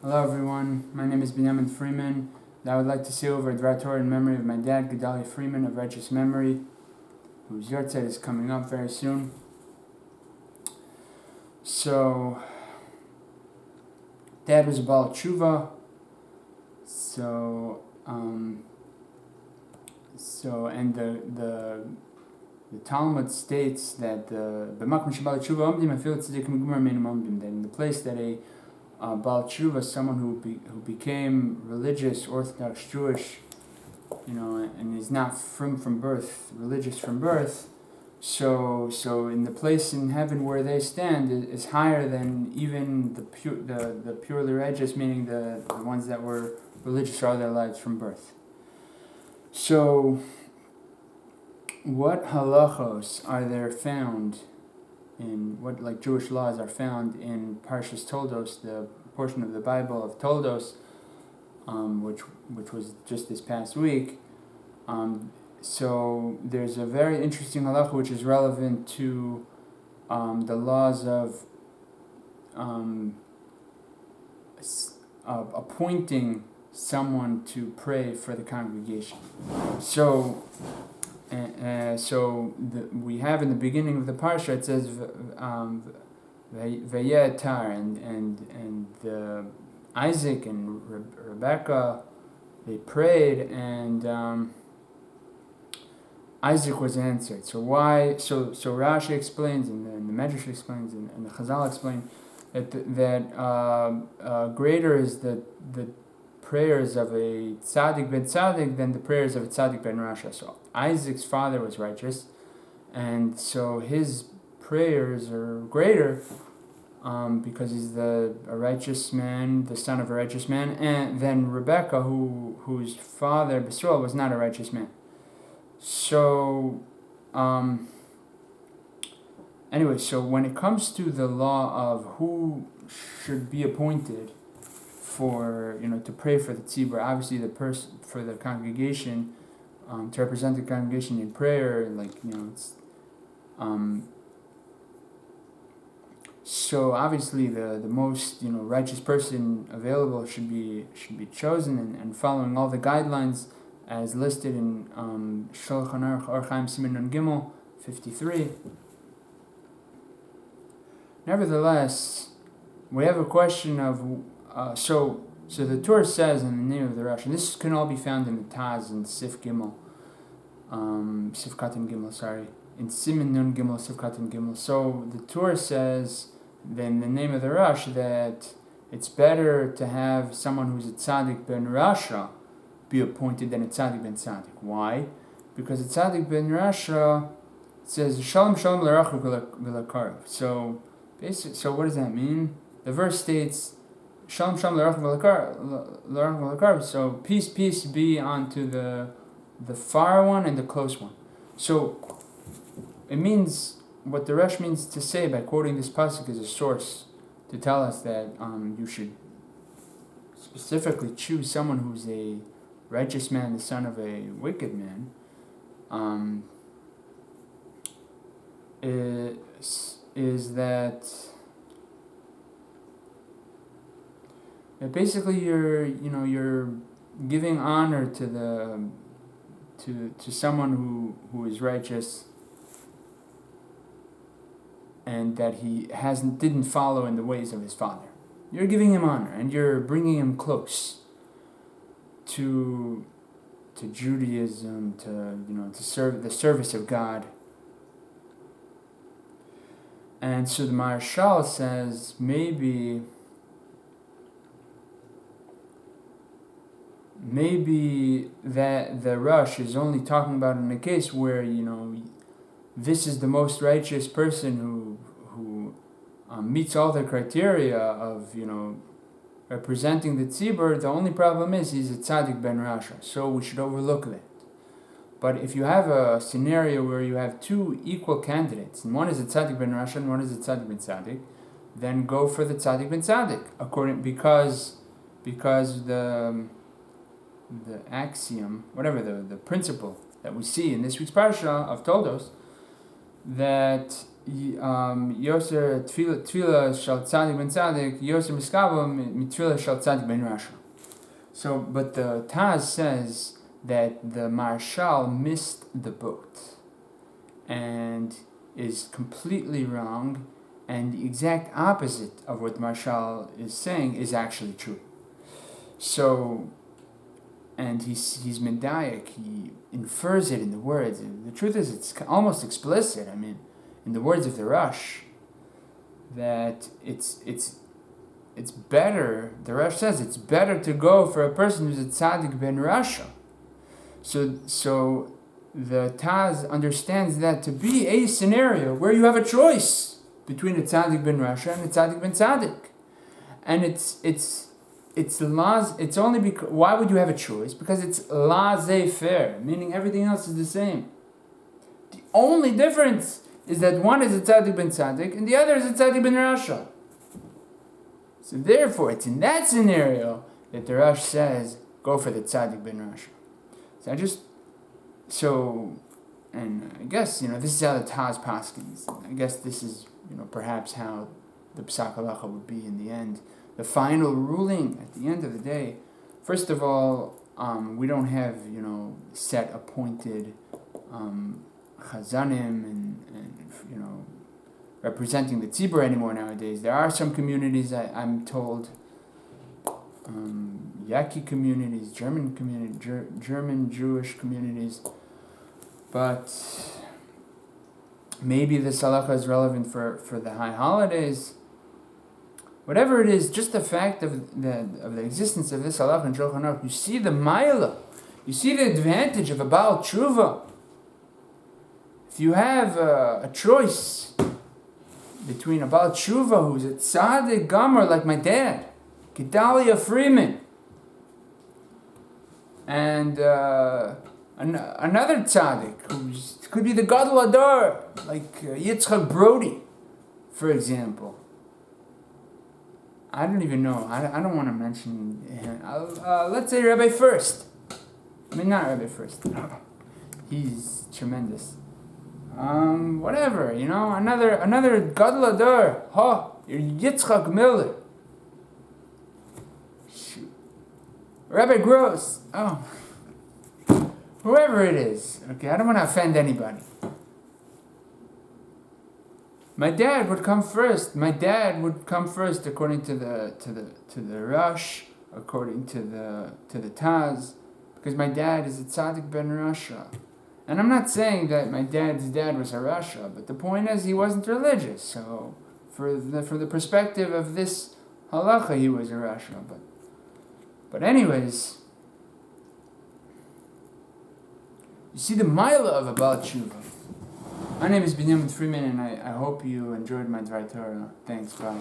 Hello everyone, my name is Gedalia Freeman, and I would like to say over Dvar Torah in memory of my dad, Gedalia Freeman, of righteous memory, whose yahrzeit is coming up very soon. So, Dad was a Baal Teshuva, and the Talmud states that that in the place that a Baal Teshuva, someone who became religious, Orthodox Jewish, and is not from birth, religious from birth. So in the place in heaven where they stand is higher than even the purely religious, meaning the ones that were religious all their lives from birth. So, what halachos are there found in what Jewish laws are found in Parshas Toldos, the portion of the Bible of Toldos, which was just this past week. So there's a very interesting halacha which is relevant to the laws of appointing someone to pray for the congregation. So. We have in the beginning of the parsha, it says Vayetar, and Isaac and Rebecca, they prayed, and Isaac was answered. So why? So Rashi explains, and the Medrash explains, and the Chazal explain that greater is the prayers of a tzaddik ben tzaddik than the prayers of a tzaddik ben rasha. So Isaac's father was righteous, and so his prayers are greater because he's a righteous man, the son of a righteous man, and then Rebecca, whose father Besuel was not a righteous man. So anyway, so when it comes to the law of who should be appointed for to pray for the tzibur, obviously the person for the congregation, to represent the congregation in prayer, so obviously the most righteous person available should be chosen, and following all the guidelines as listed in Shulchan Aruch or Chaim siman Gimel 53. Nevertheless, we have a question of so the Torah says in the name of the Rosh, and this can all be found in the Taz and Sif Gimel, Sif Katan Gimel, in Siman Nun Gimel, Sif Katan Gimel. So the Torah says, then the name of the Rosh, that it's better to have someone who's a tzaddik ben rasha be appointed than a tzaddik ben tzaddik. Why? Because a tzaddik ben rasha says shalom shalom l'orach v'l'karv. So basically, so what does that mean? The verse states shalom shalom l'orach v'l'karv. So peace be unto the far one and the close one. So it means, what the Rosh means to say by quoting this pasuk is a source to tell us that you should specifically choose someone who's a righteous man, the son of a wicked man. Is that basically you're giving honor to someone who is righteous, and that he didn't follow in the ways of his father. You're giving him honor, and you're bringing him close to Judaism, to serve the service of God. And so the Marshal says maybe that the Rosh is only talking about in a case where this is the most righteous person who meets all the criteria of representing the tzibur. The only problem is he's a tzaddik ben rasha, so we should overlook that. But if you have a scenario where you have two equal candidates, and one is a tzaddik ben rasha and one is a tzaddik ben tzaddik, then go for the tzaddik ben tzaddik, because the axiom, whatever the principle that we see in this week's parsha of Toldos, that Yoser Tefillah Shal Tzadik Ben Tzadik, Yoser Miskabel Mitfillah Shal Tzadik Ben Rasha. So, but the Taz says that the Marshal missed the boat and is completely wrong, and the exact opposite of what Marshal is saying is actually true. So, and he's medayek, he infers it in the words. The truth is, it's almost explicit. I mean, in the words of the Rosh, that it's better. The Rosh says it's better to go for a person who's a tzaddik ben rasha. So the Taz understands that to be a scenario where you have a choice between a tzaddik ben rasha and a tzaddik ben tzaddik, and it's only because, why would you have a choice? Because it's laissez-faire, meaning everything else is the same. The only difference is that one is a tzaddik ben tzaddik and the other is a tzaddik ben rasha. So therefore, it's in that scenario that the Rosh says, go for the tzaddik ben rasha. And I guess, this is how the Taz paskins. I guess this is, perhaps how the Psak Halacha would be in the end. The final ruling at the end of the day. First of all, we don't have, set appointed chazanim and representing the tzibur anymore nowadays. There are some communities, I'm told, Yaki communities, German Jewish communities, but maybe this halacha is relevant for the high holidays. Whatever it is, just the fact of the existence of this halacha in Shulchan Aruch, you see the ma'ila, you see the advantage of a Baal Teshuva. If you have a choice between a Baal Teshuva who's a tzaddik gomer like my dad, Gedalia Freeman, and another tzaddik who could be the gadol adar like Yitzchak Brody, for example. I don't even know. I don't want to mention him. Let's say Rabbi First. I mean, not Rabbi First. He's tremendous. Whatever, another gadol adar. You're Yitzchak Miller. Shoot. Rabbi Gross. Whoever it is. Okay, I don't want to offend anybody. My dad would come first. According to the Rosh, according to the Taz, because my dad is a tzaddik ben rasha. And I'm not saying that my dad's dad was a rasha, but the point is he wasn't religious. So, from the perspective of this halacha, he was a rasha. But anyways, you see the mila of a Baal Teshuva. My name is Dvar Freeman, and I hope you enjoyed my Dvar Torah. Thanks, bye.